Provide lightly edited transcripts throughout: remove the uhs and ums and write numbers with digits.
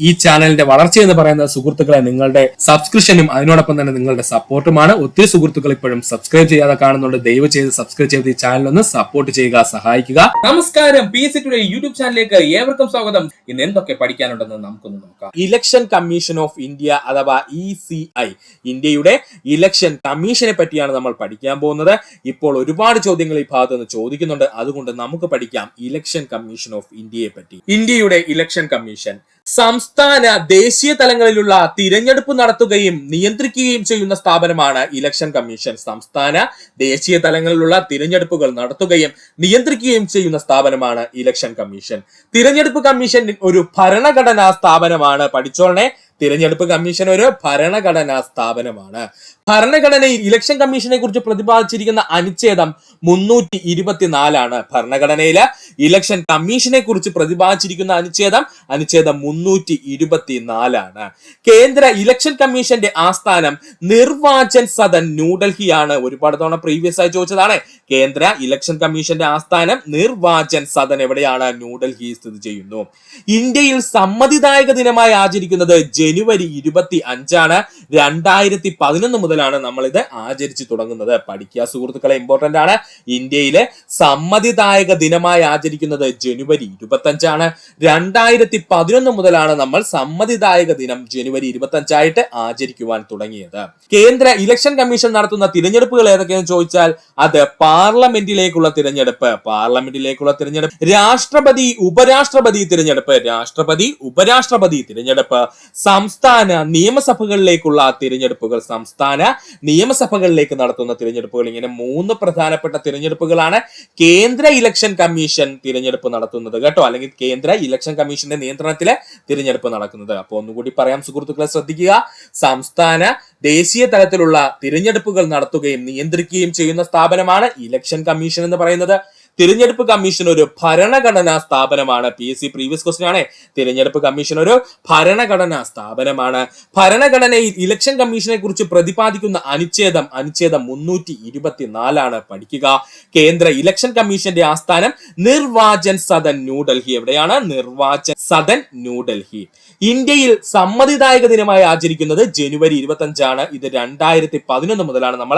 ഈ ചാനലിന്റെ വളർച്ച എന്ന് പറയുന്ന സുഹൃത്തുക്കളെ നിങ്ങളുടെ സബ്സ്ക്രിപ്ഷനും അതിനോടൊപ്പം തന്നെ നിങ്ങളുടെ സപ്പോർട്ടുമാണ്. ഒത്തിരി സുഹൃത്തുക്കൾ ഇപ്പോഴും സബ്സ്ക്രൈബ് ചെയ്യാതെ കാണുന്നുണ്ട്. ദയവ് ചെയ്ത് സബ്സ്ക്രൈബ് ചെയ്ത് ഈ ചാനൽ ഒന്ന് സപ്പോർട്ട് ചെയ്യുക, സഹായിക്കുക. നമസ്കാരം, PSC ടുഡേ യൂട്യൂബ് ചാനലിലേക്ക് ഏവർക്കും സ്വാഗതം. ഇന്ന് എന്തൊക്കെ പഠിക്കാനുണ്ടെന്ന് നമുക്കൊന്ന് നോക്കാം. ഇലക്ഷൻ കമ്മീഷൻ ഓഫ് ഇന്ത്യ അഥവാ ECI, ഇന്ത്യയുടെ ഇലക്ഷൻ കമ്മീഷനെ പറ്റിയാണ് നമ്മൾ പഠിക്കാൻ പോകുന്നത്. ഇപ്പോൾ ഒരുപാട് ചോദ്യങ്ങൾ ഈ ഭാഗത്ത് നിന്ന് ചോദിക്കുന്നുണ്ട്, അതുകൊണ്ട് നമുക്ക് പഠിക്കാം ഇലക്ഷൻ കമ്മീഷൻ ഓഫ് ഇന്ത്യയെ പറ്റി. ഇന്ത്യയുടെ ഇലക്ഷൻ കമ്മീഷൻ സംസ്ഥാന ദേശീയ തലങ്ങളിലുള്ള തിരഞ്ഞെടുപ്പ് നടത്തുകയും നിയന്ത്രിക്കുകയും ചെയ്യുന്ന സ്ഥാപനമാണ് ഇലക്ഷൻ കമ്മീഷൻ. സംസ്ഥാന ദേശീയ തലങ്ങളിലുള്ള തിരഞ്ഞെടുപ്പുകൾ നടത്തുകയും നിയന്ത്രിക്കുകയും ചെയ്യുന്ന സ്ഥാപനമാണ് ഇലക്ഷൻ കമ്മീഷൻ. തിരഞ്ഞെടുപ്പ് കമ്മീഷൻ ഒരു ഭരണഘടനാ സ്ഥാപനമാണ്. പഠിച്ചോളനെ, തിരഞ്ഞെടുപ്പ് കമ്മീഷൻ ഒരു ഭരണഘടനാ സ്ഥാപനമാണ്. ഭരണഘടനയിൽ ഇലക്ഷൻ കമ്മീഷനെ കുറിച്ച് പ്രതിപാദിച്ചിരിക്കുന്ന അനുച്ഛേദം 324 ഭരണഘടനയില് ഇലക്ഷൻ കമ്മീഷനെ കുറിച്ച് പ്രതിപാദിച്ചിരിക്കുന്ന അനുച്ഛേദം 324. കേന്ദ്ര ഇലക്ഷൻ കമ്മീഷന്റെ ആസ്ഥാനം നിർവാചൻ സദൻ ന്യൂഡൽഹിയാണ്. ഒരുപാട് തവണ പ്രീവിയസ് ആയി ചോദിച്ചതാണ്. കേന്ദ്ര ഇലക്ഷൻ കമ്മീഷന്റെ ആസ്ഥാനം നിർവാചൻ സദൻ എവിടെയാണ്? ന്യൂഡൽഹി സ്ഥിതി ചെയ്യുന്നു. ഇന്ത്യയിൽ സമ്മതിദായക ദിനമായി ആചരിക്കുന്നത് ജനുവരി 25. 2011 മുതലാണ് നമ്മൾ ഇത് ആചരിച്ചു തുടങ്ങുന്നത്. പഠിക്കുക സുഹൃത്തുക്കളെ, ഇമ്പോർട്ടന്റ് ആണ്. ഇന്ത്യയിലെ സമ്മതിദായക ദിനമായി ആചരിക്കുന്നത് ജനുവരി 25. 2011 മുതലാണ് നമ്മൾ സമ്മതിദായക ദിനം ജനുവരി 25 ആയിട്ട് ആചരിക്കുവാൻ തുടങ്ങിയത്. കേന്ദ്ര ഇലക്ഷൻ കമ്മീഷൻ നടത്തുന്ന തിരഞ്ഞെടുപ്പുകൾ ഏതൊക്കെയെന്ന് ചോദിച്ചാൽ അത് പാർലമെന്റിലേക്കുള്ള തിരഞ്ഞെടുപ്പ്, രാഷ്ട്രപതി ഉപരാഷ്ട്രപതി തിരഞ്ഞെടുപ്പ്, സംസ്ഥാന നിയമസഭകളിലേക്കുള്ള തിരഞ്ഞെടുപ്പുകൾ, നടത്തുന്ന തിരഞ്ഞെടുപ്പുകൾ. ഇങ്ങനെ 3 പ്രധാനപ്പെട്ട തിരഞ്ഞെടുപ്പുകളാണ് കേന്ദ്ര ഇലക്ഷൻ കമ്മീഷൻ തിരഞ്ഞെടുപ്പ് നടത്തുന്നത് കേട്ടോ, അല്ലെങ്കിൽ കേന്ദ്ര ഇലക്ഷൻ കമ്മീഷന്റെ നിയന്ത്രണത്തിലെ തിരഞ്ഞെടുപ്പ് നടക്കുന്നത്. അപ്പൊ ഒന്നുകൂടി പറയാം സുഹൃത്തുക്കളെ, ശ്രദ്ധിക്കുക. സംസ്ഥാന ദേശീയ തലത്തിലുള്ള തിരഞ്ഞെടുപ്പുകൾ നടത്തുകയും നിയന്ത്രിക്കുകയും ചെയ്യുന്ന സ്ഥാപനമാണ് ഇലക്ഷൻ കമ്മീഷൻ എന്ന് പറയുന്നത്. തിരഞ്ഞെടുപ്പ് കമ്മീഷൻ ഒരു ഭരണഘടനാ സ്ഥാപനമാണ്. PSC പ്രീവിയസ് ക്വസ്റ്റ്യൻ ആണ്. തിരഞ്ഞെടുപ്പ് കമ്മീഷൻ ഒരു ഭരണഘടനാ സ്ഥാപനമാണ്. ഭരണഘടനയിൽ ഇലക്ഷൻ കമ്മീഷനെ കുറിച്ച് പ്രതിപാദിക്കുന്ന അനുച്ഛേദം 324 പഠിക്കുക. കേന്ദ്ര ഇലക്ഷൻ കമ്മീഷന്റെ ആസ്ഥാനം നിർവാചൻ സദൻ ന്യൂഡൽഹി. എവിടെയാണ്? നിർവാചൻ സദൻ ന്യൂഡൽഹി. ഇന്ത്യയിൽ സമ്മതിദായക ദിനമായി ആചരിക്കുന്നത് ജനുവരി 25. ഇത് 2011 മുതലാണ് നമ്മൾ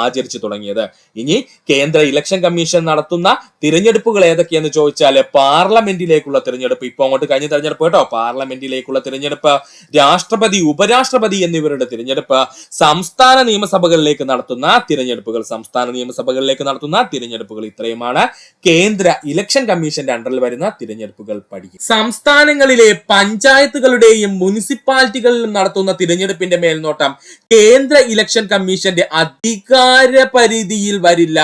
ആചരിച്ചു തുടങ്ങിയത്. ഇനി കേന്ദ്ര ഇലക്ഷൻ കമ്മീഷൻ നടത്തുന്ന തിരഞ്ഞെടുപ്പുകൾ ഏതൊക്കെയെന്ന് ചോദിച്ചാൽ പാർലമെന്റിലേക്കുള്ള തിരഞ്ഞെടുപ്പ്, ഇപ്പൊ അങ്ങോട്ട് കഴിഞ്ഞ തിരഞ്ഞെടുപ്പ് കേട്ടോ, പാർലമെന്റിലേക്കുള്ള തിരഞ്ഞെടുപ്പ്, രാഷ്ട്രപതി ഉപരാഷ്ട്രപതി എന്നിവരുടെ തിരഞ്ഞെടുപ്പ്, സംസ്ഥാന നിയമസഭകളിലേക്ക് നടത്തുന്ന തിരഞ്ഞെടുപ്പുകൾ. ഇത്രയുമാണ് കേന്ദ്ര ഇലക്ഷൻ കമ്മീഷന്റെ അണ്ടറിൽ വരുന്ന തിരഞ്ഞെടുപ്പുകൾ പഠിക്കും. സംസ്ഥാനങ്ങളിലെ പഞ്ചായത്തുകളുടെയും മുനിസിപ്പാലിറ്റികളിലും നടത്തുന്ന തിരഞ്ഞെടുപ്പിന്റെ മേൽനോട്ടം കേന്ദ്ര ഇലക്ഷൻ കമ്മീഷന്റെ അധികാര പരിധിയിൽ വരില്ല.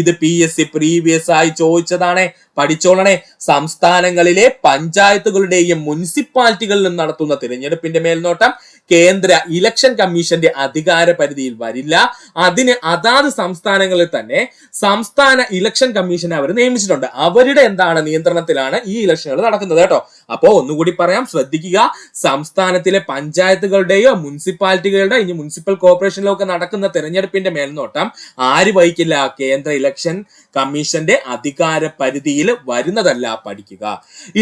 ഇത് PSC പ്രീവിയസ് ആയി ചോദിച്ചതാണ്. പഠിച്ചോളണേ. സംസ്ഥാനങ്ങളിലെ പഞ്ചായത്തുകളുടെയും മുനിസിപ്പാലിറ്റികളിലും നടത്തുന്ന തിരഞ്ഞെടുപ്പിന്റെ മേൽനോട്ടം കേന്ദ്ര ഇലക്ഷൻ കമ്മീഷന്റെ അധികാര പരിധിയിൽ വരില്ല. അതിന് അതാത് സംസ്ഥാനങ്ങളിൽ തന്നെ സംസ്ഥാന ഇലക്ഷൻ കമ്മീഷനെ അവർ നിയമിച്ചിട്ടുണ്ട്. അവരുടെ നിയന്ത്രണത്തിലാണ് ഈ ഇലക്ഷനുകൾ നടക്കുന്നത് കേട്ടോ. അപ്പോ ഒന്നുകൂടി പറയാം, ശ്രദ്ധിക്കുക. സംസ്ഥാനത്തിലെ പഞ്ചായത്തുകളുടെയോ മുനിസിപ്പാലിറ്റികളുടെ, ഇനി മുനിസിപ്പൽ കോർപ്പറേഷനിലോ ഒക്കെ നടക്കുന്ന തിരഞ്ഞെടുപ്പിന്റെ മേൽനോട്ടം ആര് വഹിക്കില്ല? കേന്ദ്ര ഇലക്ഷൻ കമ്മീഷന്റെ അധികാര പരിധിയിൽ വരുന്നതല്ല. പഠിക്കുക.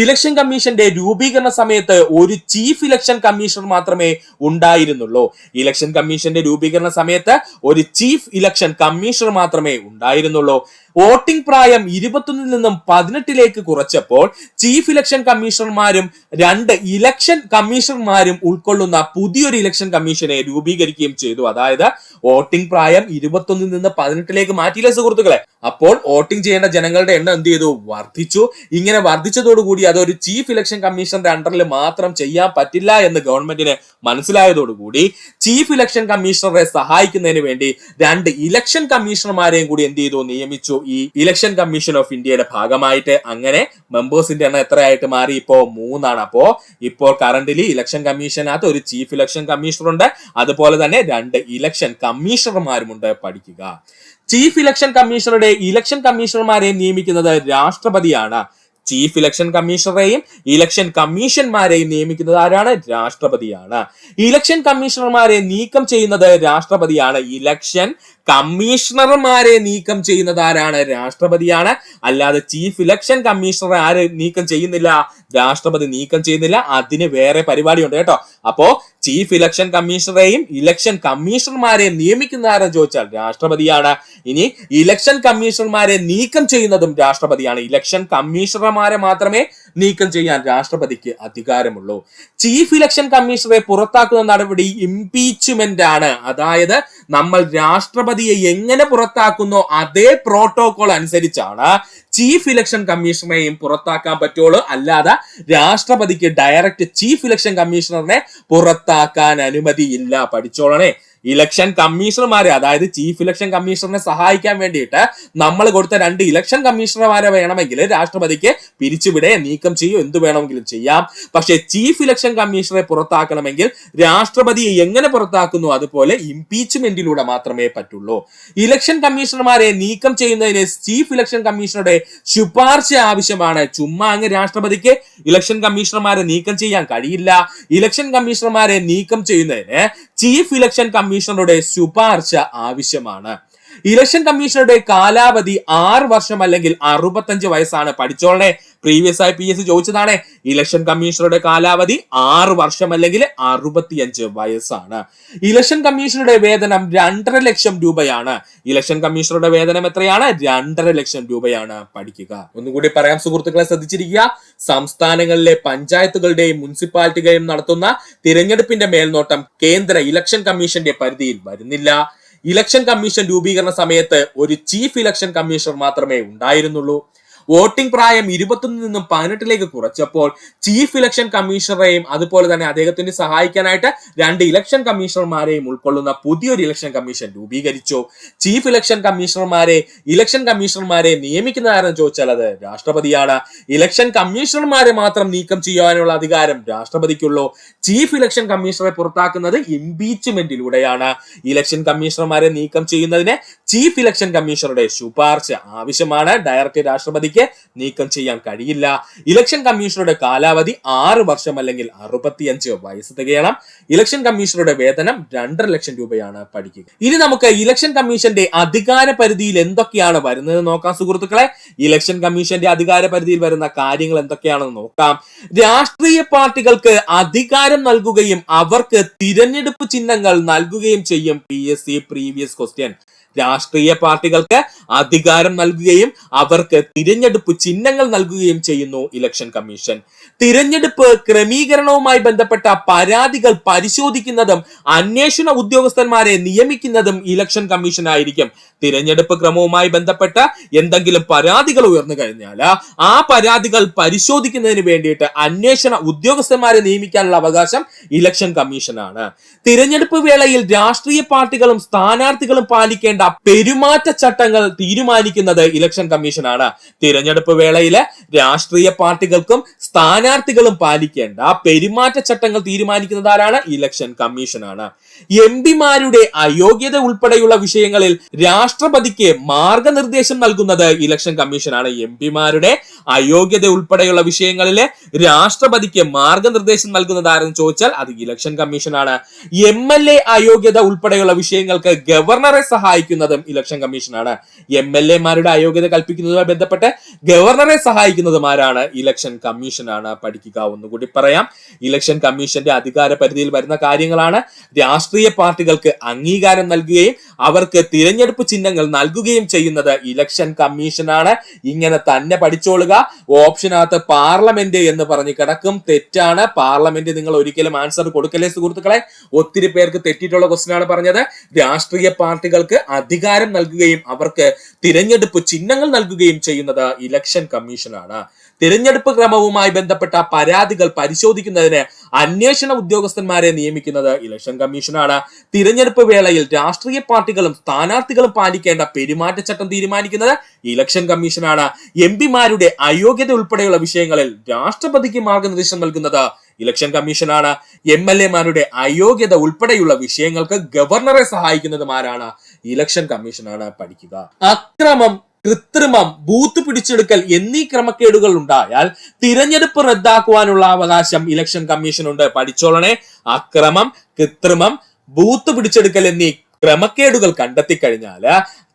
ഇലക്ഷൻ കമ്മീഷന്റെ രൂപീകരണ സമയത്ത് ഒരു ചീഫ് ഇലക്ഷൻ കമ്മീഷണർ മാത്രമേ ഉണ്ടായിരുന്നുള്ളൂ. ഇലക്ഷൻ കമ്മീഷന്റെ രൂപീകരണ സമയത്ത് ഒരു ചീഫ് ഇലക്ഷൻ കമ്മീഷണർ മാത്രമേ ഉണ്ടായിരുന്നുള്ളൂ. വോട്ടിംഗ് പ്രായം 21 നിന്നും 18 കുറച്ചപ്പോൾ ചീഫ് ഇലക്ഷൻ കമ്മീഷണർമാരും 2 ഇലക്ഷൻ കമ്മീഷണർമാരും ഉൾക്കൊള്ളുന്ന പുതിയൊരു ഇലക്ഷൻ കമ്മീഷനെ രൂപീകരിക്കുകയും ചെയ്തു. അതായത് വോട്ടിംഗ് പ്രായം 21 നിന്ന് 18 മാറ്റിയില്ലേ സുഹൃത്തുക്കളെ? അപ്പോൾ വോട്ടിംഗ് ചെയ്യേണ്ട ജനങ്ങളുടെ എണ്ണം എന്ത് ചെയ്തു? വർദ്ധിച്ചു. ഇങ്ങനെ വർദ്ധിച്ചതോടുകൂടി അതൊരു ചീഫ് ഇലക്ഷൻ കമ്മീഷണറുടെ അണ്ടറിൽ മാത്രം ചെയ്യാൻ പറ്റില്ല എന്ന് ഗവൺമെന്റിന് മനസ്സിലായതോടുകൂടി ചീഫ് ഇലക്ഷൻ കമ്മീഷണറെ സഹായിക്കുന്നതിന് വേണ്ടി 2 ഇലക്ഷൻ കമ്മീഷണർമാരെയും കൂടി എന്ത് ചെയ്തു? നിയമിച്ചു. ഈ ഇലക്ഷൻ കമ്മീഷൻ ഓഫ് ഇന്ത്യയുടെ ഭാഗമായിട്ട്. അങ്ങനെ മെമ്പേഴ്സിന്റെ എണ്ണം എത്രയായിട്ട് മാറി? ഇപ്പോ 3 അപ്പോ ഇപ്പോൾ കറന്റ്ലി ഇലക്ഷൻ കമ്മീഷനകത്ത് ഒരു ചീഫ് ഇലക്ഷൻ കമ്മീഷണർ ഉണ്ട്, അതുപോലെ തന്നെ 2 ഇലക്ഷൻ കമ്മീഷണർമാരുമുണ്ട്. പഠിക്കുക. ചീഫ് ഇലക്ഷൻ കമ്മീഷണറുടെ ഇലക്ഷൻ കമ്മീഷണർമാരെ നിയമിക്കുന്നത് രാഷ്ട്രപതിയാണ്. ചീഫ് ഇലക്ഷൻ കമ്മീഷണറെയും ഇലക്ഷൻ കമ്മീഷന്മാരെയും നിയമിക്കുന്നത് ആരാണ്? രാഷ്ട്രപതിയാണ്. ഇലക്ഷൻ കമ്മീഷണർമാരെ നീക്കം ചെയ്യുന്നത് രാഷ്ട്രപതിയാണ്. ഇലക്ഷൻ കമ്മീഷണർമാരെ നീക്കം ചെയ്യുന്നത് ആരാണ്? രാഷ്ട്രപതിയാണ്. അല്ലാതെ ചീഫ് ഇലക്ഷൻ കമ്മീഷണർ ആര് നീക്കം ചെയ്യുന്നില്ല? രാഷ്ട്രപതി നീക്കം ചെയ്യുന്നില്ല. അതിന് വേറെ പരിപാടിയുണ്ട് കേട്ടോ. അപ്പോ ചീഫ് ഇലക്ഷൻ കമ്മീഷണറെയും ഇലക്ഷൻ കമ്മീഷണർമാരെയും നിയമിക്കുന്ന ആരെന്ന് ചോദിച്ചാൽ രാഷ്ട്രപതിയാണ്. ഇനി ഇലക്ഷൻ കമ്മീഷണർമാരെ നീക്കം ചെയ്യുന്നതും രാഷ്ട്രപതിയാണ്. ഇലക്ഷൻ കമ്മീഷണർമാരെ മാത്രമേ നീക്കം ചെയ്യാൻ രാഷ്ട്രപതിക്ക് അധികാരമുള്ളൂ. ചീഫ് ഇലക്ഷൻ കമ്മീഷണറെ പുറത്താക്കുന്ന നടപടി ഇംപീച്ച്മെന്റ് ആണ്. അതായത് നമ്മൾ രാഷ്ട്രപതിയെ എങ്ങനെ പുറത്താക്കുന്നോ അതേ പ്രോട്ടോകോൾ അനുസരിച്ചാണ് ചീഫ് ഇലക്ഷൻ കമ്മീഷണറെയും പുറത്താക്കാൻ പറ്റുള്ളൂ. അല്ലാതെ രാഷ്ട്രപതിക്ക് ഡയറക്റ്റ് ചീഫ് ഇലക്ഷൻ കമ്മീഷണറിനെ പുറത്താക്കാൻ അനുമതിയില്ല. പഠിച്ചോളണേ. ഇലക്ഷൻ കമ്മീഷണർമാരെ, അതായത് ചീഫ് ഇലക്ഷൻ കമ്മീഷണറിനെ സഹായിക്കാൻ വേണ്ടിയിട്ട് നമ്മൾ കൊടുത്ത 2 ഇലക്ഷൻ കമ്മീഷണർമാരെ വേണമെങ്കിൽ രാഷ്ട്രപതിക്ക് പിരിച്ചുവിടെ നീക്കം ചെയ്യോ എന്ത് വേണമെങ്കിലും ചെയ്യാം. പക്ഷെ ചീഫ് ഇലക്ഷൻ കമ്മീഷണറെ പുറത്താക്കണമെങ്കിൽ രാഷ്ട്രപതിയെ എങ്ങനെ പുറത്താക്കുന്നു അതുപോലെ ഇംപീച്ച്മെന്റിലൂടെ മാത്രമേ പറ്റുള്ളൂ. ഇലക്ഷൻ കമ്മീഷണർമാരെ നീക്കം ചെയ്യുന്നതിന് ചീഫ് ഇലക്ഷൻ കമ്മീഷണറുടെ ശുപാർശ ആവശ്യമാണ്. ചുമ്മാ അങ്ങ് രാഷ്ട്രപതിക്ക് ഇലക്ഷൻ കമ്മീഷണർമാരെ നീക്കം ചെയ്യാൻ കഴിയില്ല. ഇലക്ഷൻ കമ്മീഷണർമാരെ നീക്കം ചെയ്യുന്നതിന് ചീഫ് ഇലക്ഷൻ കമ്മീഷണറുടെ ശുപാർശ ആവശ്യമാണ്. ഇലക്ഷൻ കമ്മീഷണറുടെ കാലാവധി 6 വർഷം അല്ലെങ്കിൽ 65 വയസ്സാണ്. പഠിച്ചോളനെ. പ്രീവിയസ് ആയി PSC ചോദിച്ചതാണ്. ഇലക്ഷൻ കമ്മീഷണറുടെ കാലാവധി 6 വർഷം അല്ലെങ്കിൽ 65 വയസ്സാണ്. ഇലക്ഷൻ കമ്മീഷണറുടെ വേതനം 2.5 ലക്ഷം രൂപയാണ്. ഇലക്ഷൻ കമ്മീഷണറുടെ വേതനം എത്രയാണ്? 2.5 ലക്ഷം രൂപയാണ്. പഠിക്കുക. ഒന്നുകൂടി പറയാം സുഹൃത്തുക്കളെ, ശ്രദ്ധിച്ചിരിക്കുക. സംസ്ഥാനങ്ങളിലെ പഞ്ചായത്തുകളുടെയും മുനിസിപ്പാലിറ്റികളെയും നടത്തുന്ന തിരഞ്ഞെടുപ്പിന്റെ മേൽനോട്ടം കേന്ദ്ര ഇലക്ഷൻ കമ്മീഷന്റെ പരിധിയിൽ വരുന്നില്ല. ഇലക്ഷൻ കമ്മീഷൻ രൂപീകരണ സമയത്ത് ഒരു ചീഫ് ഇലക്ഷൻ കമ്മീഷണർ മാത്രമേ ഉണ്ടായിരുന്നുള്ളൂ. വോട്ടിംഗ് പ്രായം 21 നിന്നും 18ലേക്ക് കുറച്ചപ്പോൾ ചീഫ് ഇലക്ഷൻ കമ്മീഷണറെയും അതുപോലെ തന്നെ അദ്ദേഹത്തിന് സഹായിക്കാനായിട്ട് 2 ഇലക്ഷൻ കമ്മീഷണർമാരെയും ഉൾക്കൊള്ളുന്ന പുതിയൊരു ഇലക്ഷൻ കമ്മീഷൻ രൂപീകരിച്ചു. ചീഫ് ഇലക്ഷൻ കമ്മീഷണർമാരെ നിയമിക്കുന്നതാരെന്ന് ചോദിച്ചാൽ അത് രാഷ്ട്രപതിയാണ്. ഇലക്ഷൻ കമ്മീഷണർമാരെ മാത്രം നീക്കം ചെയ്യാനുള്ള അധികാരം രാഷ്ട്രപതിക്കുള്ളൂ. ചീഫ് ഇലക്ഷൻ കമ്മീഷണറെ പുറത്താക്കുന്നത് ഇംപീച്ച്മെന്റിലൂടെയാണ്. ഇലക്ഷൻ കമ്മീഷണർമാരെ നീക്കം ചെയ്യുന്നതിന് ചീഫ് ഇലക്ഷൻ കമ്മീഷണറുടെ ശുപാർശ ആവശ്യമാണ്. ഡയറക്റ്റ് രാഷ്ട്രപതിക്ക് നീക്കം ചെയ്യാൻ കഴിയില്ല. ഇലക്ഷൻ കമ്മീഷണറുടെ കാലാവധി 6 വർഷം അല്ലെങ്കിൽ 65 വയസ്സ് തികയണം. ഇലക്ഷൻ കമ്മീഷണറുടെ വേതനം 2.5 ലക്ഷം രൂപയാണ്. പഠിക്കുക. ഇനി നമുക്ക് ഇലക്ഷൻ കമ്മീഷന്റെ അധികാര പരിധിയിൽ എന്തൊക്കെയാണ് വരുന്നത് നോക്കാം സുഹൃത്തുക്കളെ. ഇലക്ഷൻ കമ്മീഷന്റെ അധികാര പരിധിയിൽ വരുന്ന കാര്യങ്ങൾ എന്തൊക്കെയാണെന്ന് നോക്കാം. രാഷ്ട്രീയ പാർട്ടികൾക്ക് അധികാരം നൽകുകയും അവർക്ക് തിരഞ്ഞെടുപ്പ് ചിഹ്നങ്ങൾ നൽകുകയും ചെയ്യും. PSC previous question. രാഷ്ട്രീയ പാർട്ടികൾക്ക് അധികാരം നൽകുകയും അവർക്ക് തിരഞ്ഞെടുപ്പ് ചിഹ്നങ്ങൾ നൽകുകയും ചെയ്യുന്നു ഇലക്ഷൻ കമ്മീഷൻ. തിരഞ്ഞെടുപ്പ് ക്രമീകരണവുമായി ബന്ധപ്പെട്ട പരാതികൾ പരിശോധിക്കുന്നതും അന്വേഷണ ഉദ്യോഗസ്ഥന്മാരെ നിയമിക്കുന്നതും ഇലക്ഷൻ കമ്മീഷൻ ആയിരിക്കും. തിരഞ്ഞെടുപ്പ് ക്രമവുമായി ബന്ധപ്പെട്ട എന്തെങ്കിലും പരാതികൾ ഉയർന്നു കഴിഞ്ഞാൽ ആ പരാതികൾ പരിശോധിക്കുന്നതിന് വേണ്ടിയിട്ട് അന്വേഷണ ഉദ്യോഗസ്ഥന്മാരെ നിയമിക്കാനുള്ള അവകാശം ഇലക്ഷൻ കമ്മീഷനാണ്. തിരഞ്ഞെടുപ്പ് വേളയിൽ രാഷ്ട്രീയ പാർട്ടികളും സ്ഥാനാർത്ഥികളും പാലിക്കേണ്ട പെരുമാറ്റച്ചട്ടങ്ങൾ തീരുമാനിക്കുന്നത് ഇലക്ഷൻ കമ്മീഷനാണ്. തിരഞ്ഞെടുപ്പ് വേളയില് രാഷ്ട്രീയ പാർട്ടികൾക്കും സ്ഥാനാർത്ഥികളും പാലിക്കേണ്ട പെരുമാറ്റച്ചട്ടങ്ങൾ തീരുമാനിക്കുന്നത് ആരാണ്? ഇലക്ഷൻ കമ്മീഷനാണ്. MP-മാരുടെ അയോഗ്യത ഉൾപ്പെടെയുള്ള വിഷയങ്ങളിൽ രാഷ്ട്രപതിക്ക് മാർഗനിർദ്ദേശം നൽകുന്നത് ഇലക്ഷൻ കമ്മീഷനാണ്. MP-മാരുടെ അയോഗ്യത ഉൾപ്പെടെയുള്ള വിഷയങ്ങളിൽ രാഷ്ട്രപതിക്ക് മാർഗനിർദ്ദേശം നൽകുന്നത് ആരെന്ന് ചോദിച്ചാൽ അത് ഇലക്ഷൻ കമ്മീഷനാണ്. MLA അയോഗ്യത ഉൾപ്പെടെയുള്ള വിഷയങ്ങൾക്ക് ഗവർണറെ സഹായിക്കുന്നതും ഇലക്ഷൻ കമ്മീഷനാണ്. MLA-മാരുടെ അയോഗ്യത കൽപ്പിക്കുന്നതുമായി ബന്ധപ്പെട്ട് ഗവർണറെ സഹായിക്കുന്നതും ആരാണ്? ഇലക്ഷൻ കമ്മീഷനാണ്. പഠിക്കുക. ഒന്നുകൂടി പറയാം. ഇലക്ഷൻ കമ്മീഷന്റെ അധികാര പരിധിയിൽ വരുന്ന കാര്യങ്ങളാണ്. രാഷ്ട്രീയ പാർട്ടികൾക്ക് അംഗീകാരം നൽകുകയും അവർക്ക് തിരഞ്ഞെടുപ്പ് ചിഹ്നങ്ങൾ നൽകുകയും ചെയ്യുന്നത് ഇലക്ഷൻ കമ്മീഷനാണ്. ഇങ്ങനെ തന്നെ പഠിച്ചോളുക. ഓപ്ഷനകത്ത് പാർലമെന്റ് എന്ന് പറഞ്ഞ് കിടക്കും. തെറ്റാണ്. പാർലമെന്റ് നിങ്ങൾ ഒരിക്കലും ആൻസർ കൊടുക്കല്ലേ സുഹൃത്തുക്കളെ. ഒത്തിരി പേർക്ക് തെറ്റിയിട്ടുള്ള ക്വസ്റ്റ്യൻ ആണ് പറഞ്ഞത്. രാഷ്ട്രീയ പാർട്ടികൾക്ക് അധികാരം നൽകുകയും അവർക്ക് തിരഞ്ഞെടുപ്പ് ചിഹ്നങ്ങൾ നൽകുകയും ചെയ്യുന്നത് ഇലക്ഷൻ കമ്മീഷനാണ്. തിരഞ്ഞെടുപ്പ് ക്രമവുമായി ബന്ധപ്പെട്ട പരാതികൾ പരിശോധിക്കുന്നതിന് അന്വേഷണ ഉദ്യോഗസ്ഥന്മാരെ നിയമിക്കുന്നത് ഇലക്ഷൻ കമ്മീഷനാണ്. തിരഞ്ഞെടുപ്പ് വേളയിൽ രാഷ്ട്രീയ പാർട്ടികളും സ്ഥാനാർത്ഥികളും പാലിക്കേണ്ട പെരുമാറ്റച്ചട്ടം തീരുമാനിക്കുന്നത് ഇലക്ഷൻ കമ്മീഷനാണ്. MP-മാരുടെ അയോഗ്യത ഉൾപ്പെടെയുള്ള വിഷയങ്ങളിൽ രാഷ്ട്രപതിക്ക് മാർഗനിർദ്ദേശം നൽകുന്നത് ഇലക്ഷൻ കമ്മീഷനാണ്. MLA-മാരുടെ അയോഗ്യത ഉൾപ്പെടെയുള്ള വിഷയങ്ങൾക്ക് ഗവർണറെ സഹായിക്കുന്നതും ആരാണ്? ഇലക്ഷൻ കമ്മീഷനാണ്. പഠിക്കുക. അക്രമം, കൃത്രിമം, ബൂത്ത് പിടിച്ചെടുക്കൽ എന്നീ ക്രമക്കേടുകൾ ഉണ്ടായാൽ തിരഞ്ഞെടുപ്പ് റദ്ദാക്കുവാനുള്ള അവകാശം ഇലക്ഷൻ കമ്മീഷനുണ്ട്. പഠിച്ചോളണേ. അക്രമം, കൃത്രിമം, ബൂത്ത് പിടിച്ചെടുക്കൽ എന്നീ ക്രമക്കേടുകൾ കണ്ടെത്തി കഴിഞ്ഞാൽ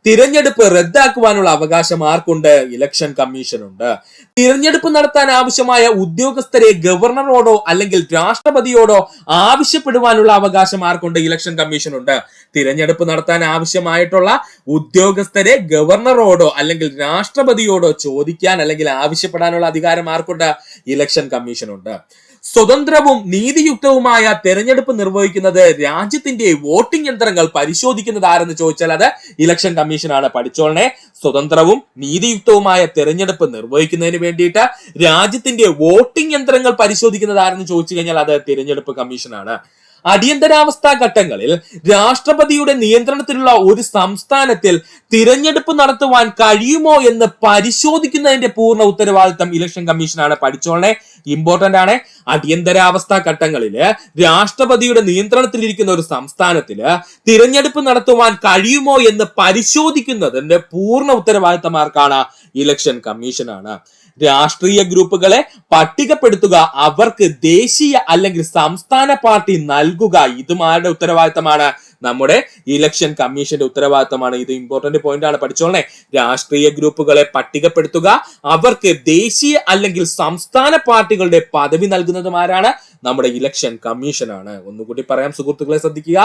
തിരഞ്ഞെടുപ്പ് റദ്ദാക്കുവാനുള്ള അവകാശം ആർക്കുണ്ട്? ഇലക്ഷൻ കമ്മീഷനുണ്ട്. തിരഞ്ഞെടുപ്പ് നടത്താൻ ആവശ്യമായ ഉദ്യോഗസ്ഥരെ ഗവർണറോടോ അല്ലെങ്കിൽ രാഷ്ട്രപതിയോടോ ആവശ്യപ്പെടുവാനുള്ള അവകാശം ആർക്കുണ്ട്? ഇലക്ഷൻ കമ്മീഷനുണ്ട്. തിരഞ്ഞെടുപ്പ് നടത്താൻ ആവശ്യമായിട്ടുള്ള ഉദ്യോഗസ്ഥരെ ഗവർണറോടോ അല്ലെങ്കിൽ രാഷ്ട്രപതിയോടോ ചോദിക്കാൻ അല്ലെങ്കിൽ ആവശ്യപ്പെടാനുള്ള അധികാരം ആർക്കുണ്ട്? ഇലക്ഷൻ കമ്മീഷനുണ്ട്. സ്വതന്ത്രവും നീതിയുക്തവുമായ തെരഞ്ഞെടുപ്പ് നിർവഹിക്കുന്നത് രാജ്യത്തിന്റെ വോട്ടിംഗ് യന്ത്രങ്ങൾ പരിശോധിക്കുന്നത് ആരെന്ന് ചോദിച്ചാൽ അത് ഇലക്ഷൻ കമ്മീഷനാണ്. പഠിച്ചോളനെ. സ്വതന്ത്രവും നീതിയുക്തവുമായ തെരഞ്ഞെടുപ്പ് നിർവഹിക്കുന്നതിന് വേണ്ടിയിട്ട് രാജ്യത്തിന്റെ വോട്ടിംഗ് യന്ത്രങ്ങൾ പരിശോധിക്കുന്നത് ആരെന്ന് ചോദിച്ചു കഴിഞ്ഞാൽ അത് തിരഞ്ഞെടുപ്പ് കമ്മീഷനാണ്. അടിയന്തരാവസ്ഥാ ഘട്ടങ്ങളിൽ രാഷ്ട്രപതിയുടെ നിയന്ത്രണത്തിലുള്ള ഒരു സംസ്ഥാനത്തിൽ തിരഞ്ഞെടുപ്പ് നടത്തുവാൻ കഴിയുമോ എന്ന് പരിശോധിക്കുന്നതിന്റെ പൂർണ്ണ ഉത്തരവാദിത്തം ഇലക്ഷൻ കമ്മീഷനാണ്. പഠിച്ചോളനെ. ഇമ്പോർട്ടന്റ് ആണ്. അടിയന്തരാവസ്ഥാ ഘട്ടങ്ങളിൽ രാഷ്ട്രപതിയുടെ നിയന്ത്രണത്തിലിരിക്കുന്ന ഒരു സംസ്ഥാനത്തില് തിരഞ്ഞെടുപ്പ് നടത്തുവാൻ കഴിയുമോ എന്ന് പരിശോധിക്കുന്നതിന്റെ പൂർണ്ണ ഉത്തരവാദിത്തം ആർക്കാണ്? ഇലക്ഷൻ കമ്മീഷനാണ്. രാഷ്ട്രീയ ഗ്രൂപ്പുകളെ പട്ടികപ്പെടുത്തുക, അവർക്ക് ദേശീയ അല്ലെങ്കിൽ സംസ്ഥാന പാർട്ടി നൽകുക, ഇതും ആരുടെ ഉത്തരവാദിത്തമാണ്? നമ്മുടെ ഇലക്ഷൻ കമ്മീഷന്റെ ഉത്തരവാദിത്തമാണ്. ഇത് ഇമ്പോർട്ടന്റ് പോയിന്റ് ആണ്. പഠിച്ചോളേ. രാഷ്ട്രീയ ഗ്രൂപ്പുകളെ പട്ടികപ്പെടുത്തുക, അവർക്ക് ദേശീയ അല്ലെങ്കിൽ സംസ്ഥാന പാർട്ടികളുടെ പദവി നൽകുന്നതും ആരാണ്? നമ്മുടെ ഇലക്ഷൻ കമ്മീഷനാണ്. ഒന്നുകൂടി പറയാം സുഹൃത്തുക്കളെ, ശ്രദ്ധിക്കുക.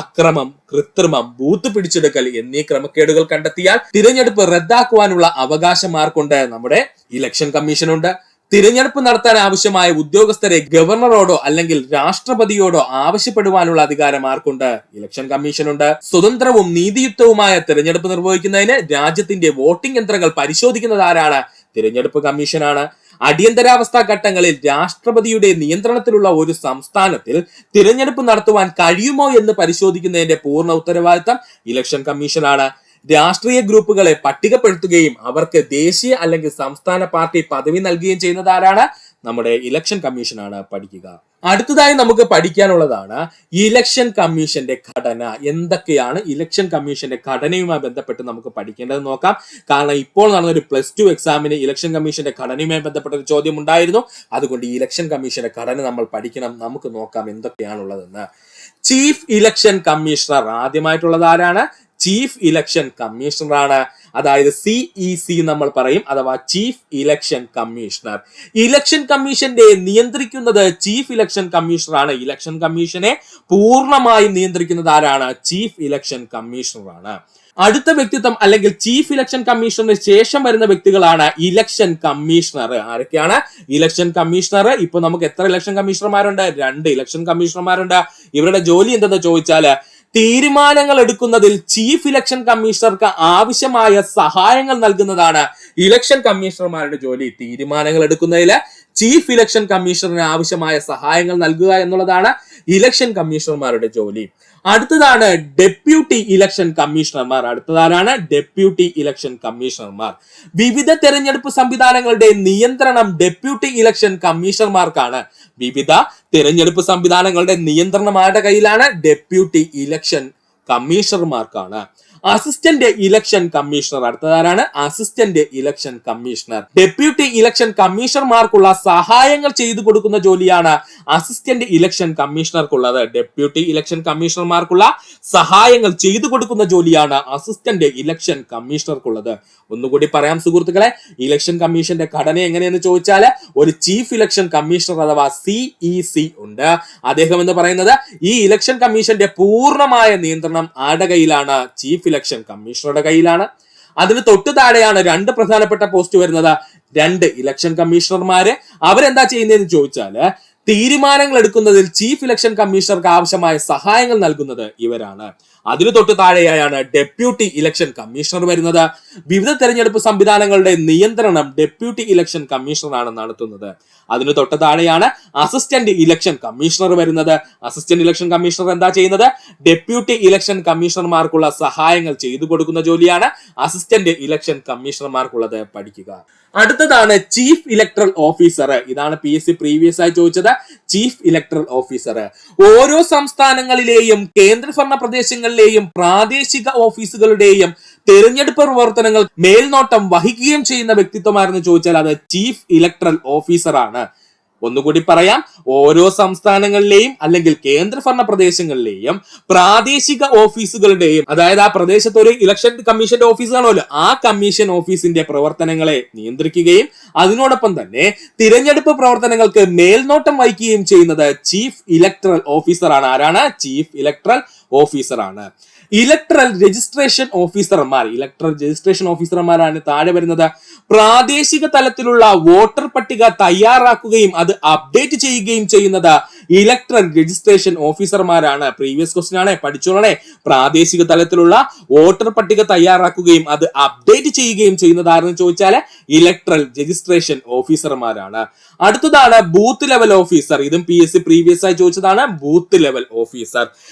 അക്രമം, കൃത്രിമം, ബൂത്ത് പിടിച്ചെടുക്കൽ എന്നീ ക്രമക്കേടുകൾ കണ്ടെത്തിയാൽ തിരഞ്ഞെടുപ്പ് റദ്ദാക്കുവാനുള്ള അവകാശം ആർക്കുണ്ട്? നമ്മുടെ ഇലക്ഷൻ കമ്മീഷനുണ്ട്. തിരഞ്ഞെടുപ്പ് നടത്താൻ ആവശ്യമായ ഉദ്യോഗസ്ഥരെ ഗവർണറോടോ അല്ലെങ്കിൽ രാഷ്ട്രപതിയോടോ ആവശ്യപ്പെടുവാനുള്ള അധികാരം ആർക്കുണ്ട്? ഇലക്ഷൻ കമ്മീഷനുണ്ട്. സ്വതന്ത്രവും നീതിയുക്തവുമായ തിരഞ്ഞെടുപ്പ് നിർവഹിക്കുന്നതിന് രാജ്യത്തിന്റെ വോട്ടിംഗ് യന്ത്രങ്ങൾ പരിശോധിക്കുന്നത് ആരാണ്? തിരഞ്ഞെടുപ്പ് കമ്മീഷനാണ്. അടിയന്തരാവസ്ഥാ ഘട്ടങ്ങളിൽ രാഷ്ട്രപതിയുടെ നിയന്ത്രണത്തിലുള്ള ഒരു സംസ്ഥാനത്തിൽ തിരഞ്ഞെടുപ്പ് നടത്തുവാൻ കഴിയുമോ എന്ന് പരിശോധിക്കുന്നതിന്റെ പൂർണ്ണ ഉത്തരവാദിത്തം ഇലക്ഷൻ കമ്മീഷനാണ്. രാഷ്ട്രീയ ഗ്രൂപ്പുകളെ പട്ടികപ്പെടുത്തുകയും അവർക്ക് ദേശീയ അല്ലെങ്കിൽ സംസ്ഥാന പാർട്ടി പദവി നൽകുകയും ചെയ്യുന്നത് ആരാണ്? നമ്മുടെ ഇലക്ഷൻ കമ്മീഷനാണ്. പഠിക്കുക. അടുത്തതായി നമുക്ക് പഠിക്കാനുള്ളതാണ് ഇലക്ഷൻ കമ്മീഷന്റെ ഘടന. എന്തൊക്കെയാണ് ഇലക്ഷൻ കമ്മീഷന്റെ ഘടനയുമായി ബന്ധപ്പെട്ട് നമുക്ക് പഠിക്കേണ്ടത് നോക്കാം. കാരണം ഇപ്പോൾ നടന്നൊരു +2 എക്സാമിന് ഇലക്ഷൻ കമ്മീഷന്റെ ഘടനയുമായി ബന്ധപ്പെട്ട ഒരു ചോദ്യം ഉണ്ടായിരുന്നു. അതുകൊണ്ട് ഈ ഇലക്ഷൻ കമ്മീഷന്റെ ഘടന നമ്മൾ പഠിക്കണം. നമുക്ക് നോക്കാം എന്തൊക്കെയാണുള്ളതെന്ന്. Chief election commissioner. ആദ്യമായിട്ടുള്ളത് ആരാണ്? ചീഫ് ഇലക്ഷൻ കമ്മീഷണർ ആണ്. അതായത് CEC നമ്മൾ പറയും, അഥവാ ചീഫ് ഇലക്ഷൻ കമ്മീഷണർ. ഇലക്ഷൻ കമ്മീഷന്റെ നിയന്ത്രിക്കുന്നത് ചീഫ് ഇലക്ഷൻ കമ്മീഷണർ ആണ്. ഇലക്ഷൻ കമ്മീഷനെ പൂർണ്ണമായും നിയന്ത്രിക്കുന്നത് ആരാണ്? ചീഫ് ഇലക്ഷൻ കമ്മീഷണർ ആണ്. അടുത്ത വ്യക്തിത്വം അല്ലെങ്കിൽ ചീഫ് ഇലക്ഷൻ കമ്മീഷണറിന് ശേഷം വരുന്ന വ്യക്തികളാണ് ഇലക്ഷൻ കമ്മീഷണർ. ആരൊക്കെയാണ്? Election commissioner. ഇപ്പൊ നമുക്ക് എത്ര ഇലക്ഷൻ കമ്മീഷണർമാരുണ്ട്? 2 ഇലക്ഷൻ കമ്മീഷണർമാരുണ്ട്. ഇവരുടെ ജോലി എന്തെന്ന് ചോദിച്ചാല് തീരുമാനങ്ങൾ എടുക്കുന്നതിൽ ചീഫ് ഇലക്ഷൻ കമ്മീഷണർക്ക് ആവശ്യമായ സഹായങ്ങൾ നൽകുന്നതാണ് ഇലക്ഷൻ കമ്മീഷണർമാരുടെ ജോലി. തീരുമാനങ്ങൾ എടുക്കുന്നതിൽ ചീഫ് ഇലക്ഷൻ കമ്മീഷണറിന് ആവശ്യമായ സഹായങ്ങൾ നൽകുക എന്നുള്ളതാണ് ഇലക്ഷൻ കമ്മീഷണർമാരുടെ ജോലി. അടുത്തതാണ് ഡെപ്യൂട്ടി ഇലക്ഷൻ കമ്മീഷണർമാർ. അടുത്തതാരാണ്? ഡെപ്യൂട്ടി ഇലക്ഷൻ കമ്മീഷണർമാർ. വിവിധ തെരഞ്ഞെടുപ്പ് സംവിധാനങ്ങളുടെ നിയന്ത്രണം ഡെപ്യൂട്ടി ഇലക്ഷൻ കമ്മീഷണർമാർക്കാണ്. വിവിധ തെരഞ്ഞെടുപ്പ് സംവിധാനങ്ങളുടെ നിയന്ത്രണം ആരുടെ കയ്യിലാണ്? ഡെപ്യൂട്ടി ഇലക്ഷൻ കമ്മീഷണർമാർക്കാണ്. Assistant election commissioner. അടുത്തതാരാണ്? Assistant election commissioner. Deputy election കമ്മീഷണർമാർക്കുള്ള സഹായങ്ങൾ ചെയ്തു കൊടുക്കുന്ന ജോലിയാണ് അസിസ്റ്റന്റ് ഇലക്ഷൻ കമ്മീഷണർക്കുള്ളത്. ഡെപ്യൂട്ടി ഇലക്ഷൻ കമ്മീഷണർമാർക്കുള്ള സഹായങ്ങൾ ചെയ്തു കൊടുക്കുന്ന ജോലിയാണ് അസിസ്റ്റന്റ് ഇലക്ഷൻ കമ്മീഷണർക്കുള്ളത്. ഒന്നുകൂടി പറയാം സുഹൃത്തുക്കളെ. ഇലക്ഷൻ കമ്മീഷന്റെ ഘടന എങ്ങനെയെന്ന് ചോദിച്ചാൽ ഒരു ചീഫ് ഇലക്ഷൻ കമ്മീഷണർ അഥവാ CEC ഉണ്ട്. അദ്ദേഹം എന്ന് പറയുന്നത് ഈ ഇലക്ഷൻ കമ്മീഷന്റെ പൂർണ്ണമായ നിയന്ത്രണം ആരുടെ കയ്യിലാണ്? ചീഫ് ഇലക്ഷൻ കമ്മീഷണറുടെ കയ്യിലാണ്. അതിന് തൊട്ടു താഴെയാണ് 2 പ്രധാനപ്പെട്ട പോസ്റ്റ് വരുന്നത്. 2 ഇലക്ഷൻ കമ്മീഷണർമാര്. അവരെന്താ ചെയ്യുന്നതെന്ന് ചോദിച്ചാല് തീരുമാനങ്ങൾ എടുക്കുന്നതിൽ ചീഫ് ഇലക്ഷൻ കമ്മീഷണർക്ക് ആവശ്യമായ സഹായങ്ങൾ നൽകുന്നത് ഇവരാണ്. അതിനു തൊട്ട് താഴെയായാണ് ഡെപ്യൂട്ടി ഇലക്ഷൻ കമ്മീഷണർ വരുന്നത്. വിവിധ തെരഞ്ഞെടുപ്പ് സംവിധാനങ്ങളുടെ നിയന്ത്രണം ഡെപ്യൂട്ടി ഇലക്ഷൻ കമ്മീഷണറാണ് നടത്തുന്നത്. അതിനു തൊട്ട് താഴെയാണ് അസിസ്റ്റന്റ് ഇലക്ഷൻ കമ്മീഷണർ വരുന്നത്. അസിസ്റ്റന്റ് ഇലക്ഷൻ കമ്മീഷണർ എന്താ ചെയ്യുന്നത്? ഡെപ്യൂട്ടി ഇലക്ഷൻ കമ്മീഷണർമാർക്കുള്ള സഹായങ്ങൾ ചെയ്തു കൊടുക്കുന്ന ജോലിയാണ് അസിസ്റ്റന്റ് ഇലക്ഷൻ കമ്മീഷണർമാർക്കുള്ളത്. പഠിക്കുക. അടുത്തതാണ് ചീഫ് ഇലക്ടറൽ ഓഫീസർ. ഇതാണ് PSC പ്രീവിയസ് ആയി ചോദിച്ചത്. ചീഫ് ഇലക്ടറൽ ഓഫീസർ ഓരോ സംസ്ഥാനങ്ങളിലെയും കേന്ദ്രഭരണ പ്രദേശങ്ങളിലെയും പ്രാദേശിക ഓഫീസുകളുടെയും തെരഞ്ഞെടുപ്പ് പ്രവർത്തനങ്ങൾ മേൽനോട്ടം വഹിക്കുകയും ചെയ്യുന്ന വ്യക്തിത്വമാരെന്ന് ചോദിച്ചാൽ അത് ചീഫ് ഇലക്ടറൽ ഓഫീസർ ആണ്. ഒന്നുകൂടി പറയാം, ഓരോ സംസ്ഥാനങ്ങളിലെയും അല്ലെങ്കിൽ കേന്ദ്രഭരണ പ്രദേശങ്ങളിലെയും പ്രാദേശിക ഓഫീസുകളുടെയും, അതായത് ആ പ്രദേശത്ത് ഒരു ഇലക്ഷൻ കമ്മീഷന്റെ ഓഫീസ് കാണുമല്ലോ, ആ കമ്മീഷൻ ഓഫീസിന്റെ പ്രവർത്തനങ്ങളെ നിയന്ത്രിക്കുകയും അതിനോടൊപ്പം തന്നെ തിരഞ്ഞെടുപ്പ് പ്രവർത്തനങ്ങൾക്ക് മേൽനോട്ടം വഹിക്കുകയും ചെയ്യുന്നത് ചീഫ് ഇലക്ടറൽ ഓഫീസർ ആണ്. ആരാണ്? ചീഫ് ഇലക്ടറൽ ഓഫീസർ ആണ്. ഇലക്ടറൽ രജിസ്ട്രേഷൻ ഓഫീസർമാരാണ് താഴെ വരുന്നത്. പ്രാദേശിക തലത്തിലുള്ള വോട്ടർ പട്ടിക തയ്യാറാക്കുകയും അത് അപ്ഡേറ്റ് ചെയ്യുകയും ചെയ്യുന്നത് ഇലക്ടറൽ രജിസ്ട്രേഷൻ ഓഫീസർമാരാണ്. പ്രീവിയസ് ക്വസ്റ്റ്യൻ ആണ്, പഠിച്ചോളണേ. പ്രാദേശിക തലത്തിലുള്ള വോട്ടർ പട്ടിക തയ്യാറാക്കുകയും അത് അപ്ഡേറ്റ് ചെയ്യുകയും ചെയ്യുന്നത് ആരെന്ന് ചോദിച്ചാൽ ഇലക്ടറൽ രജിസ്ട്രേഷൻ ഓഫീസർമാരാണ്. അടുത്തതാണ് ബൂത്ത് ലെവൽ ഓഫീസർ. ഇതും PSC പ്രീവിയസ് ആയി ചോദിച്ചതാണ്. ബൂത്ത് ലെവൽ ഓഫീസർ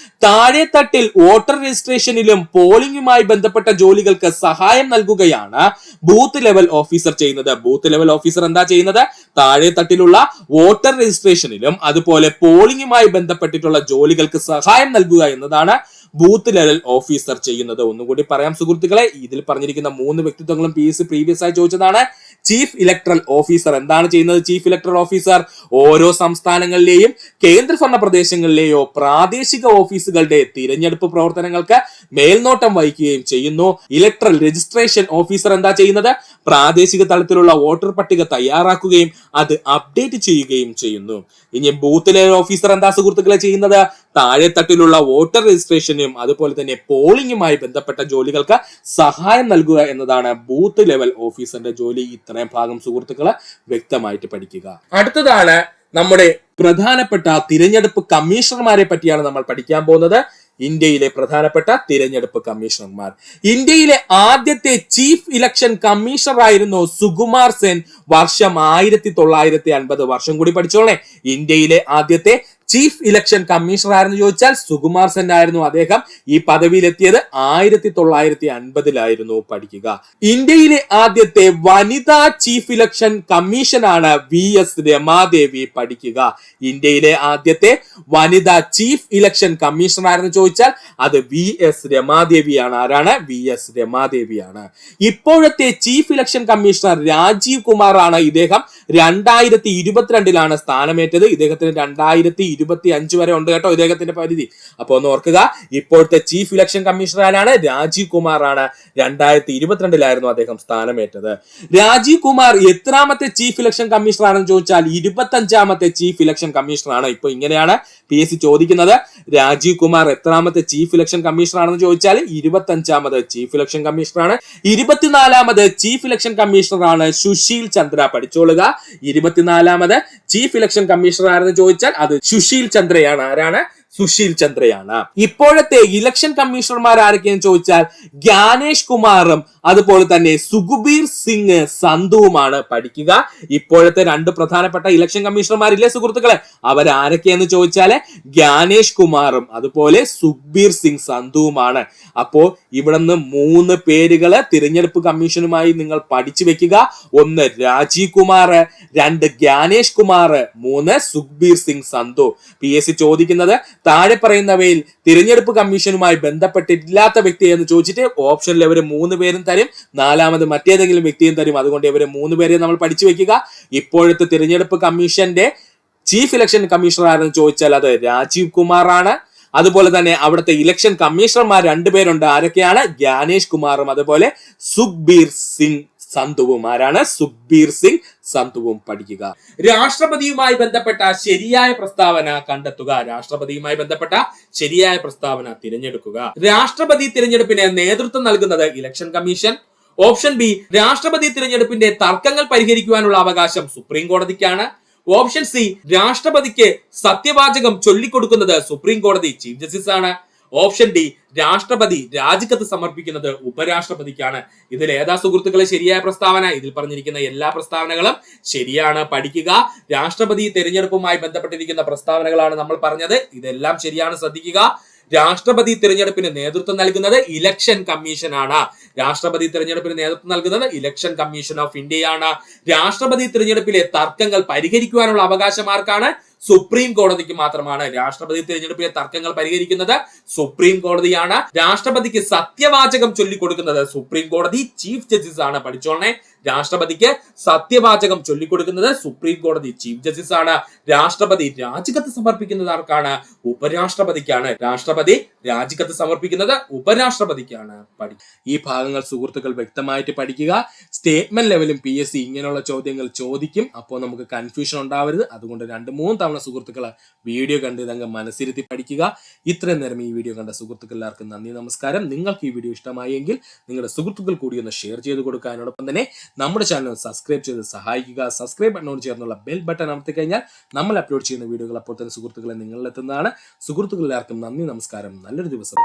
താഴെ തട്ടിൽ വോട്ടർ രജിസ്ട്രേഷനിലും പോളിംഗുമായി ബന്ധപ്പെട്ട ജോലികൾക്ക് സഹായം നൽകുകയാണ് ബൂത്ത് ലെവൽ ഓഫീസർ ചെയ്യുന്നത്. ബൂത്ത് ലെവൽ ഓഫീസർ എന്താ ചെയ്യുന്നത്? താഴെ തട്ടിലുള്ള വോട്ടർ രജിസ്ട്രേഷനിലും അതുപോലെ പോളിംഗുമായി ബന്ധപ്പെട്ടിട്ടുള്ള ജോലികൾക്ക് സഹായം നൽകുക എന്നതാണ് ബൂത്ത് ലെവൽ ഓഫീസർ ചെയ്യുന്നത്. ഒന്നുകൂടി പറയാം സുഹൃത്തുക്കളെ, ഇതിൽ പറഞ്ഞിരിക്കുന്ന 3 വ്യക്തിത്വങ്ങളും PSC പ്രീവിയസ് ആയി ചോദിച്ചതാണ്. ചീഫ് ഇലക്ടറൽ ഓഫീസർ എന്താണ് ചെയ്യുന്നത്? ചീഫ് ഇലക്ടറൽ ഓഫീസർ ഓരോ സംസ്ഥാനങ്ങളിലെയും കേന്ദ്രഭരണ പ്രദേശങ്ങളിലെയോ പ്രാദേശിക ഓഫീസുകളുടെ തിരഞ്ഞെടുപ്പ് പ്രവർത്തനങ്ങൾക്ക് മേൽനോട്ടം വഹിക്കുകയും ചെയ്യുന്നു. ഇലക്ടറൽ രജിസ്ട്രേഷൻ ഓഫീസർ എന്താ ചെയ്യുന്നത്? പ്രാദേശിക തലത്തിലുള്ള വോട്ടർ പട്ടിക തയ്യാറാക്കുകയും അത് അപ്ഡേറ്റ് ചെയ്യുകയും ചെയ്യുന്നു. ഇനി ബൂത്ത് ലെവൽ ഓഫീസർ എന്താ സുഹൃത്തുക്കളെ ചെയ്യുന്നത്? താഴെ തട്ടിലുള്ള വോട്ടർ രജിസ്ട്രേഷനും അതുപോലെ തന്നെ പോളിംഗുമായി ബന്ധപ്പെട്ട ജോലികൾക്ക് സഹായം നൽകുക എന്നതാണ് ബൂത്ത് ലെവൽ ഓഫീസറിന്റെ ജോലി. ഇത്രയും ഭാഗം സുഹൃത്തുക്കളെ വ്യക്തമായിട്ട് പഠിക്കുക. അടുത്തതാണ് നമ്മുടെ പ്രധാനപ്പെട്ട തിരഞ്ഞെടുപ്പ് കമ്മീഷണർമാരെ പറ്റിയാണ് നമ്മൾ പഠിക്കാൻ പോകുന്നത്. ഇന്ത്യയിലെ പ്രധാനപ്പെട്ട തിരഞ്ഞെടുപ്പ് കമ്മീഷണർമാർ. ഇന്ത്യയിലെ ആദ്യത്തെ ചീഫ് ഇലക്ഷൻ കമ്മീഷണർ ആയിരുന്നു സുകുമാർ സെൻ. വർഷം 1950. വർഷം കൂടി പഠിച്ചോളേ. ഇന്ത്യയിലെ ആദ്യത്തെ ചീഫ് ഇലക്ഷൻ കമ്മീഷണർ ആരെന്ന് ചോദിച്ചാൽ സുകുമാർ സെൻ ആയിരുന്നു. അദ്ദേഹം ഈ പദവിയിലെത്തിയത് 1950 പഠിക്കുക. ഇന്ത്യയിലെ ആദ്യത്തെ വനിതാ ചീഫ് ഇലക്ഷൻ കമ്മീഷനാണ് VS രമാദേവി. പഠിക്കുക. ഇന്ത്യയിലെ ആദ്യത്തെ വനിതാ ചീഫ് ഇലക്ഷൻ കമ്മീഷണർ ആരെന്ന് ചോദിച്ചാൽ അത് VS രമാദേവിയാണ്. ആരാണ്? VS രമാദേവിയാണ്. ഇപ്പോഴത്തെ chief election commissioner Rajiv Kumar ആണ്. ഇദ്ദേഹം 2022 സ്ഥാനമേറ്റത്. ഇദ്ദേഹത്തിന് 2025 വരെ ഉണ്ട് കേട്ടോ ഇദ്ദേഹത്തിന്റെ പരിധി. അപ്പൊ ഒന്ന് ഓർക്കുക, ഇപ്പോഴത്തെ ചീഫ് ഇലക്ഷൻ കമ്മീഷണർ ആരാണ്? രാജീവ് കുമാർ ആണ്. 2022 അദ്ദേഹം സ്ഥാനമേറ്റത്. രാജീവ് കുമാർ എത്രാമത്തെ ചീഫ് ഇലക്ഷൻ കമ്മീഷണർ ആണെന്ന് ചോദിച്ചാൽ 25ാമത്തെ ചീഫ് ഇലക്ഷൻ കമ്മീഷണർ ആണ്. ഇപ്പൊ ഇങ്ങനെയാണ് PSC ചോദിക്കുന്നത്. രാജീവ് കുമാർ എത്രാമത്തെ ചീഫ് ഇലക്ഷൻ കമ്മീഷണർ ആണെന്ന് ചോദിച്ചാൽ 25ാമത് ചീഫ് ഇലക്ഷൻ കമ്മീഷണർ ആണ്. 24ാമത് ചീഫ് ഇലക്ഷൻ കമ്മീഷണർ ആണ് സുശീൽ ചന്ദ്ര. പഠിച്ചോളുക. 24ാമത് ചീഫ് ഇലക്ഷൻ കമ്മീഷണർ ആരെന്ന് ചോദിച്ചാൽ അത് സുശീൽ ചന്ദ്രയാണ്. ആരാണ്? സുശീൽ ചന്ദ്രയാണ്. ഇപ്പോഴത്തെ ഇലക്ഷൻ കമ്മീഷണർമാർ ആരൊക്കെയെന്ന് ചോദിച്ചാൽ ജ്ഞാനേഷ് കുമാറും അതുപോലെ തന്നെ സുഖബീർ സിംഗ് സന്ധുവുമാണ്. പഠിക്കുക. ഇപ്പോഴത്തെ 2 പ്രധാനപ്പെട്ട ഇലക്ഷൻ കമ്മീഷണർമാരില്ലേ സുഹൃത്തുക്കളെ, അവരാരൊക്കെയെന്ന് ചോദിച്ചാൽ ജ്ഞാനേഷ് കുമാറും അതുപോലെ സുഖബീർ സിംഗ് സന്ധുവുമാണ്. അപ്പോ ഇവിടുന്ന് 3 പേരുകള് തിരഞ്ഞെടുപ്പ് കമ്മീഷനുമായി നിങ്ങൾ പഠിച്ചു വെക്കുക. 1 രാജീവ് കുമാർ, 2 ജ്ഞാനേഷ് കുമാർ, 3 സുഖബീർ സിംഗ് സന്ധു. PSC ചോദിക്കുന്നത് താഴെ പറയുന്നവയിൽ തിരഞ്ഞെടുപ്പ് കമ്മീഷനുമായി ബന്ധപ്പെട്ടിട്ടില്ലാത്ത വ്യക്തി എന്ന് ചോദിച്ചിട്ട് ഓപ്ഷനിൽ ഇവര് 3 പേരും തരും, 4ാമത് മറ്റേതെങ്കിലും വ്യക്തിയും തരും. അതുകൊണ്ട് ഇവര് 3 പേരെ നമ്മൾ പഠിച്ചു വെക്കുക. ഇപ്പോഴത്തെ തിരഞ്ഞെടുപ്പ് കമ്മീഷന്റെ ചീഫ് ഇലക്ഷൻ കമ്മീഷണർ ആരെന്ന് ചോദിച്ചാൽ അത് രാജീവ് കുമാർ ആണ്. അതുപോലെ തന്നെ അവിടുത്തെ ഇലക്ഷൻ കമ്മീഷണർമാർ 2 പേരുണ്ട്. ആരൊക്കെയാണ്? ജ്ഞാനേഷ് കുമാറും അതുപോലെ സുഖബീർ സിംഗ് സന്ധുവും. ആരാണ്? സുഖബീർ സിംഗ് സന്ധുവും. പഠിക്കുക. രാഷ്ട്രപതിയുമായി ബന്ധപ്പെട്ട ശരിയായ പ്രസ്താവന കണ്ടെത്തുക. രാഷ്ട്രപതിയുമായി ബന്ധപ്പെട്ട ശരിയായ പ്രസ്താവന തിരഞ്ഞെടുക്കുക. രാഷ്ട്രപതി തിരഞ്ഞെടുപ്പിന് നേതൃത്വം നൽകുന്നത് ഇലക്ഷൻ കമ്മീഷൻ. ഓപ്ഷൻ ബി, രാഷ്ട്രപതി തിരഞ്ഞെടുപ്പിന്റെ തർക്കങ്ങൾ പരിഹരിക്കുവാനുള്ള അവകാശം സുപ്രീം കോടതിക്കാണ്. ഓപ്ഷൻ സി, രാഷ്ട്രപതിക്ക് സത്യവാചകം ചൊല്ലിക്കൊടുക്കുന്നത് സുപ്രീം കോടതി ചീഫ് ജസ്റ്റിസ് ആണ്. ഓപ്ഷൻ ഡി, രാഷ്ട്രപതി രാജിക്കത്ത് സമർപ്പിക്കുന്നത് ഉപരാഷ്ട്രപതിക്കാണ്. ഇതിൽ ഏതാ സുഹൃത്തുക്കളെ ശരിയായ പ്രസ്താവന? ഇതിൽ പറഞ്ഞിരിക്കുന്ന എല്ലാ പ്രസ്താവനകളും ശരിയാണ്. പഠിക്കുക. രാഷ്ട്രപതി തിരഞ്ഞെടുപ്പുമായി ബന്ധപ്പെട്ടിരിക്കുന്ന പ്രസ്താവനകളാണ് നമ്മൾ പറഞ്ഞത്. ഇതെല്ലാം ശരിയാണ്, ശ്രദ്ധിക്കുക. രാഷ്ട്രപതി തിരഞ്ഞെടുപ്പിന് നേതൃത്വം നൽകുന്നത് ഇലക്ഷൻ കമ്മീഷൻ ആണ്. രാഷ്ട്രപതി തിരഞ്ഞെടുപ്പിന് നേതൃത്വം നൽകുന്നത് ഇലക്ഷൻ കമ്മീഷൻ ഓഫ് ഇന്ത്യയാണ്. രാഷ്ട്രപതി തിരഞ്ഞെടുപ്പിലെ തർക്കങ്ങൾ പരിഹരിക്കുവാനുള്ള അവകാശം ആർക്കാണ്? സുപ്രീം കോടതിക്ക് മാത്രമാണ്. രാഷ്ട്രപതി തിരഞ്ഞെടുപ്പിലെ തർക്കങ്ങൾ പരിഹരിക്കുന്നത് സുപ്രീം കോടതിയാണ്. രാഷ്ട്രപതിക്ക് സത്യവാചകം ചൊല്ലിക്കൊടുക്കുന്നത് സുപ്രീം കോടതി ചീഫ് ജസ്റ്റിസ് ആണ്. പഠിച്ചോളനെ, രാഷ്ട്രപതിക്ക് സത്യവാചകം ചൊല്ലിക്കൊടുക്കുന്നത് സുപ്രീം കോടതി ചീഫ് ജസ്റ്റിസ് ആണ്. രാഷ്ട്രപതി രാജിക്കത്ത് സമർപ്പിക്കുന്നത് ആർക്കാണ്? ഉപരാഷ്ട്രപതിക്കാണ്. രാഷ്ട്രപതി രാജിക്കത്ത് സമർപ്പിക്കുന്നത് ഉപരാഷ്ട്രപതിക്കാണ്. ഈ ഭാഗങ്ങൾ സുഹൃത്തുക്കൾ വ്യക്തമായിട്ട് പഠിക്കുക. സ്റ്റേറ്റ്മെന്റ് ലെവലും PSC ഇങ്ങനെയുള്ള ചോദ്യങ്ങൾ ചോദിക്കും. അപ്പോൾ നമുക്ക് കൺഫ്യൂഷൻ ഉണ്ടാവരുത്. അതുകൊണ്ട് 2-3 തവണ സുഹൃത്തുക്കൾ വീഡിയോ കണ്ട് ഇതങ്ങ് മനസ്സിരുത്തി പഠിക്കുക. ഇത്രയും നേരം ഈ വീഡിയോ കണ്ട സുഹൃത്തുക്കൾ എല്ലാവർക്കും നന്ദി, നമസ്കാരം. നിങ്ങൾക്ക് ഈ വീഡിയോ ഇഷ്ടമായെങ്കിൽ നിങ്ങളുടെ സുഹൃത്തുക്കൾ കൂടി ഒന്ന് ഷെയർ ചെയ്ത് കൊടുക്കുക. അതിനോടൊപ്പം തന്നെ നമ്മുടെ ചാനൽ സബ്സ്ക്രൈബ് ചെയ്ത് സഹായിക്കുക. സബ്സ്ക്രൈബ് ബട്ടണോട് ചേർന്നുള്ള ബെൽ ബട്ടൺ അമർത്തി കഴിഞ്ഞാൽ നമ്മൾ അപ്ലോഡ് ചെയ്യുന്ന വീഡിയോകൾ അപ്പോൾ തന്നെ സുഹൃത്തുക്കളെ നിങ്ങളിലെത്തുന്നതാണ്. സുഹൃത്തുക്കൾ എല്ലാവർക്കും നന്ദി, നമസ്കാരം. നല്ലൊരു ദിവസം.